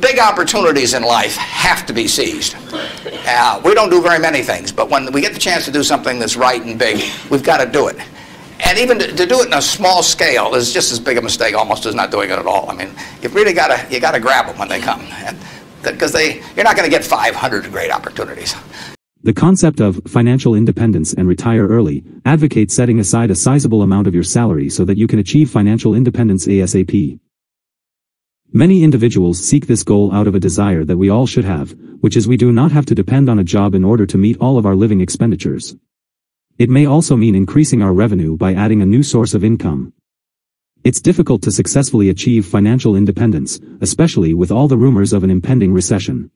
Big opportunities in life have to be seized. We don't do very many things, but when we get the chance to do something that's right and big, we've got to do it. And even to do it in a small scale is just as big a mistake almost as not doing it at all. I mean, you've really got to grab them when they come, because you're not going to get 500 great opportunities. The concept of financial independence and retire early advocates setting aside a sizable amount of your salary so that you can achieve financial independence ASAP. Many individuals seek this goal out of a desire that we all should have, which is we do not have to depend on a job in order to meet all of our living expenditures. It may also mean increasing our revenue by adding a new source of income. It's difficult to successfully achieve financial independence, especially with all the rumors of an impending recession.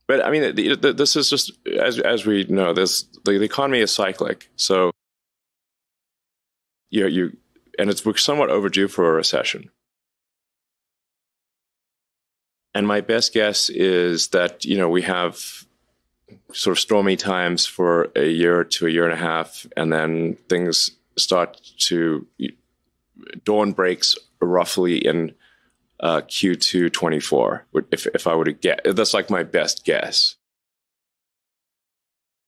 But I mean, this is just, as we know, the economy is cyclic. So, and we're somewhat overdue for a recession. And my best guess is that, we have sort of stormy times for a year to a year and a half, and then things start to, dawn breaks roughly in Q2 24, if I were to get. That's like my best guess.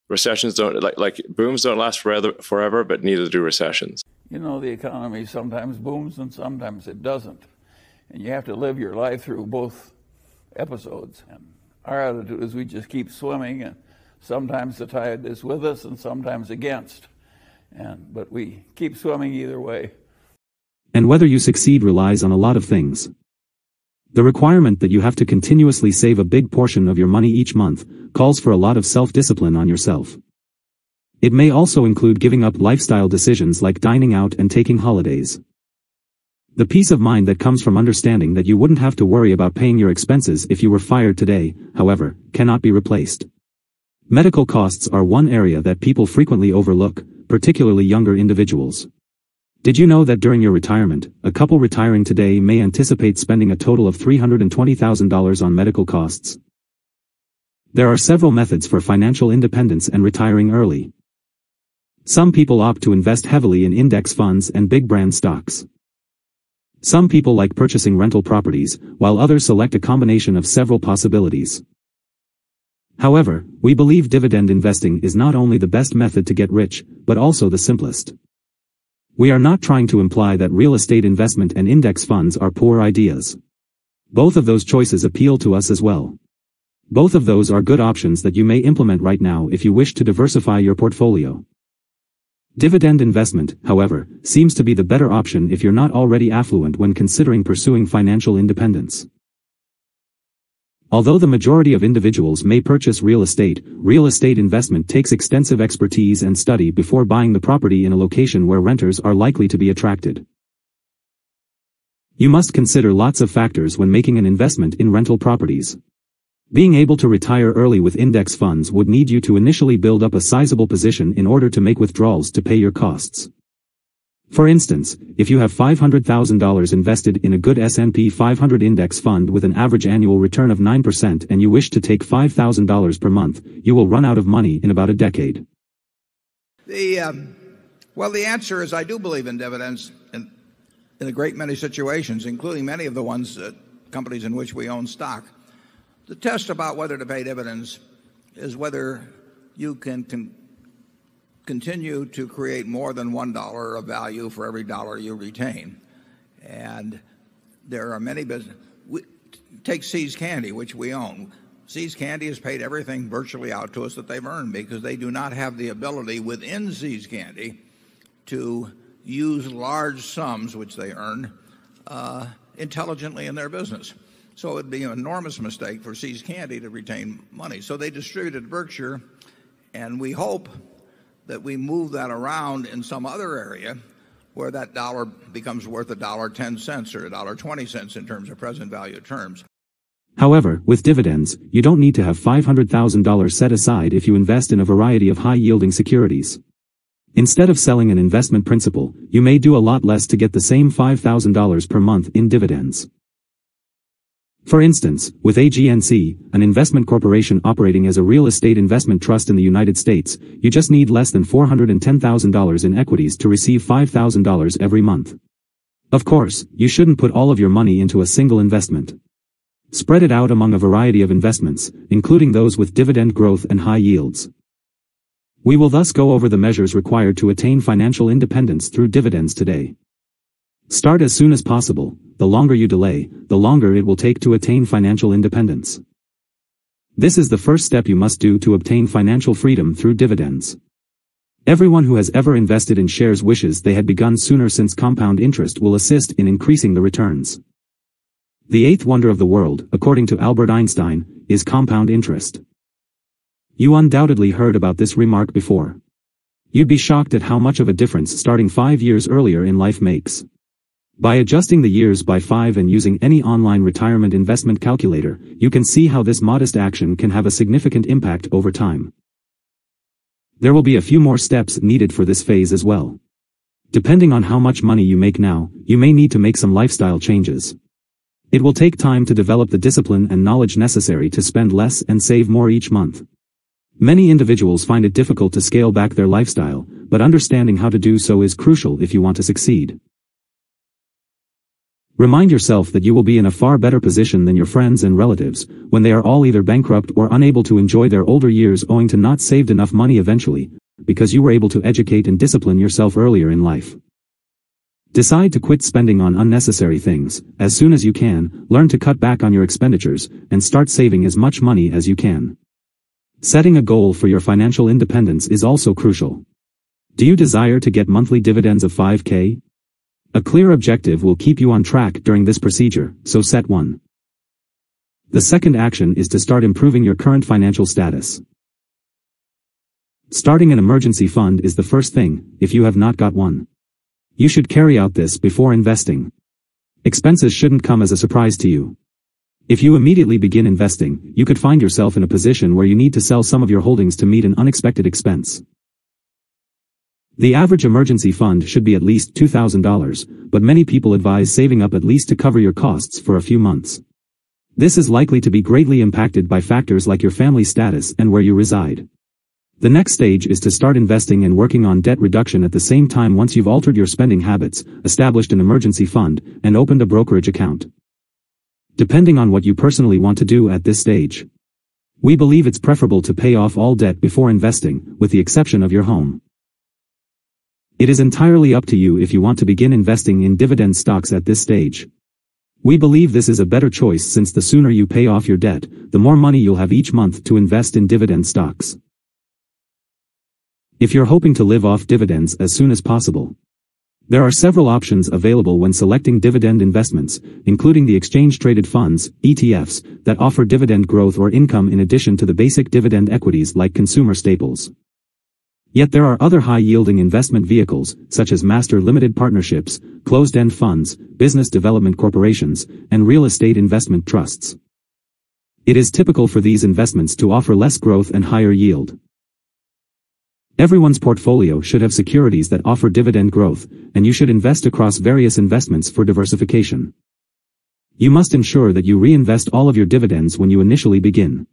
Recessions don't, like booms don't last forever, but neither do recessions. The economy sometimes booms and sometimes it doesn't. And you have to live your life through both episodes. And our attitude is we just keep swimming, and sometimes the tide is with us and sometimes against. But we keep swimming either way. And whether you succeed relies on a lot of things. The requirement that you have to continuously save a big portion of your money each month calls for a lot of self-discipline on yourself. It may also include giving up lifestyle decisions like dining out and taking holidays. The peace of mind that comes from understanding that you wouldn't have to worry about paying your expenses if you were fired today, however, cannot be replaced. Medical costs are one area that people frequently overlook, particularly younger individuals. Did you know that during your retirement, a couple retiring today may anticipate spending a total of $320,000 on medical costs? There are several methods for financial independence and retiring early. Some people opt to invest heavily in index funds and big brand stocks. Some people like purchasing rental properties, while others select a combination of several possibilities. However, we believe dividend investing is not only the best method to get rich, but also the simplest. We are not trying to imply that real estate investment and index funds are poor ideas. Both of those choices appeal to us as well. Both of those are good options that you may implement right now if you wish to diversify your portfolio. Dividend investment, however, seems to be the better option if you're not already affluent when considering pursuing financial independence. Although the majority of individuals may purchase real estate investment takes extensive expertise and study before buying the property in a location where renters are likely to be attracted. You must consider lots of factors when making an investment in rental properties. Being able to retire early with index funds would need you to initially build up a sizable position in order to make withdrawals to pay your costs. For instance, if you have $500,000 invested in a good S&P 500 index fund with an average annual return of 9% and you wish to take $5,000 per month, you will run out of money in about a decade. Well, the answer is I do believe in dividends in a great many situations, including many of the ones companies in which we own stock. The test about whether to pay dividends is whether you can continue to create more than $1 of value for every dollar you retain. And there are many businesses. Take See's Candy, which we own. See's Candy has paid everything virtually out to us that they've earned because they do not have the ability within See's Candy to use large sums, which they earn, intelligently in their business. So it would be an enormous mistake for See's Candy to retain money. So they distributed Berkshire, and we hope that we move that around in some other area where that dollar becomes worth $1.10 or $1.20 in terms of present value terms. However, with dividends, you don't need to have $500,000 set aside if you invest in a variety of high-yielding securities. Instead of selling an investment principal, you may do a lot less to get the same $5,000 per month in dividends. For instance, with AGNC, an investment corporation operating as a real estate investment trust in the United States, you just need less than $410,000 in equities to receive $5,000 every month. Of course, you shouldn't put all of your money into a single investment. Spread it out among a variety of investments, including those with dividend growth and high yields. We will thus go over the measures required to attain financial independence through dividends today. Start as soon as possible. The longer you delay, the longer it will take to attain financial independence. This is the first step you must do to obtain financial freedom through dividends. Everyone who has ever invested in shares wishes they had begun sooner, since compound interest will assist in increasing the returns. The eighth wonder of the world, according to Albert Einstein, is compound interest. You undoubtedly heard about this remark before. You'd be shocked at how much of a difference starting 5 years earlier in life makes. By adjusting the years by 5 and using any online retirement investment calculator, you can see how this modest action can have a significant impact over time. There will be a few more steps needed for this phase as well. Depending on how much money you make now, you may need to make some lifestyle changes. It will take time to develop the discipline and knowledge necessary to spend less and save more each month. Many individuals find it difficult to scale back their lifestyle, but understanding how to do so is crucial if you want to succeed. Remind yourself that you will be in a far better position than your friends and relatives, when they are all either bankrupt or unable to enjoy their older years owing to not saved enough money eventually, because you were able to educate and discipline yourself earlier in life. Decide to quit spending on unnecessary things. As soon as you can, learn to cut back on your expenditures, and start saving as much money as you can. Setting a goal for your financial independence is also crucial. Do you desire to get monthly dividends of $5,000? A clear objective will keep you on track during this procedure, so set one. The second action is to start improving your current financial status. Starting an emergency fund is the first thing, if you have not got one. You should carry out this before investing. Expenses shouldn't come as a surprise to you. If you immediately begin investing, you could find yourself in a position where you need to sell some of your holdings to meet an unexpected expense. The average emergency fund should be at least $2,000, but many people advise saving up at least to cover your costs for a few months. This is likely to be greatly impacted by factors like your family status and where you reside. The next stage is to start investing and working on debt reduction at the same time. Once you've altered your spending habits, established an emergency fund, and opened a brokerage account. Depending on what you personally want to do at this stage. We believe it's preferable to pay off all debt before investing, with the exception of your home. It is entirely up to you if you want to begin investing in dividend stocks at this stage. We believe this is a better choice, since the sooner you pay off your debt, the more money you'll have each month to invest in dividend stocks. If you're hoping to live off dividends as soon as possible, there are several options available when selecting dividend investments, including the exchange-traded funds, ETFs, that offer dividend growth or income in addition to the basic dividend equities like consumer staples. Yet there are other high-yielding investment vehicles, such as master limited partnerships, closed-end funds, business development corporations, and real estate investment trusts. It is typical for these investments to offer less growth and higher yield. Everyone's portfolio should have securities that offer dividend growth, and you should invest across various investments for diversification. You must ensure that you reinvest all of your dividends when you initially begin.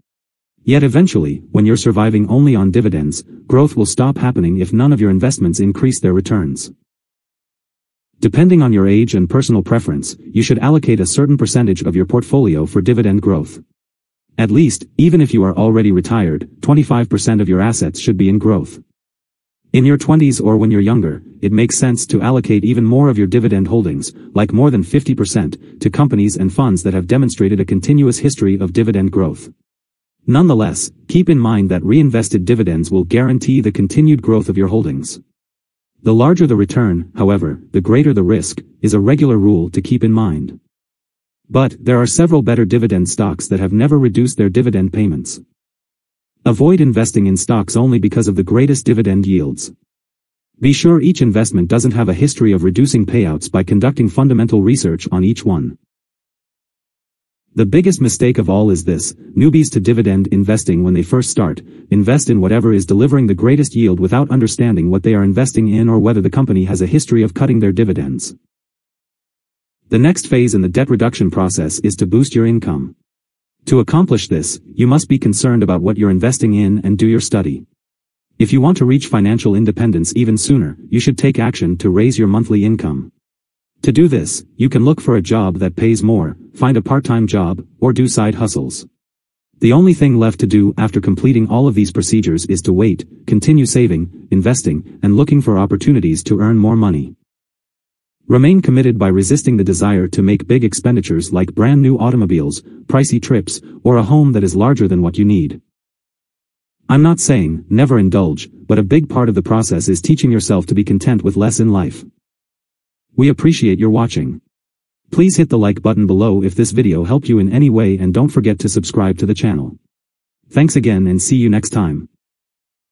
Yet eventually, when you're surviving only on dividends, growth will stop happening if none of your investments increase their returns. Depending on your age and personal preference, you should allocate a certain percentage of your portfolio for dividend growth. At least, even if you are already retired, 25% of your assets should be in growth. In your 20s or when you're younger, it makes sense to allocate even more of your dividend holdings, like more than 50%, to companies and funds that have demonstrated a continuous history of dividend growth. Nonetheless, keep in mind that reinvested dividends will guarantee the continued growth of your holdings. The larger the return, however, the greater the risk, is a regular rule to keep in mind. But there are several better dividend stocks that have never reduced their dividend payments. Avoid investing in stocks only because of the greatest dividend yields. Be sure each investment doesn't have a history of reducing payouts by conducting fundamental research on each one. The biggest mistake of all is this: newbies to dividend investing, when they first start, invest in whatever is delivering the greatest yield without understanding what they are investing in or whether the company has a history of cutting their dividends. The next phase in the debt reduction process is to boost your income. To accomplish this, you must be concerned about what you're investing in and do your study. If you want to reach financial independence even sooner, you should take action to raise your monthly income. To do this, you can look for a job that pays more, find a part-time job, or do side hustles. The only thing left to do after completing all of these procedures is to wait, continue saving, investing, and looking for opportunities to earn more money. Remain committed by resisting the desire to make big expenditures like brand new automobiles, pricey trips, or a home that is larger than what you need. I'm not saying, never indulge, but a big part of the process is teaching yourself to be content with less in life. We appreciate your watching. Please hit the like button below if this video helped you in any way and don't forget to subscribe to the channel. Thanks again and see you next time.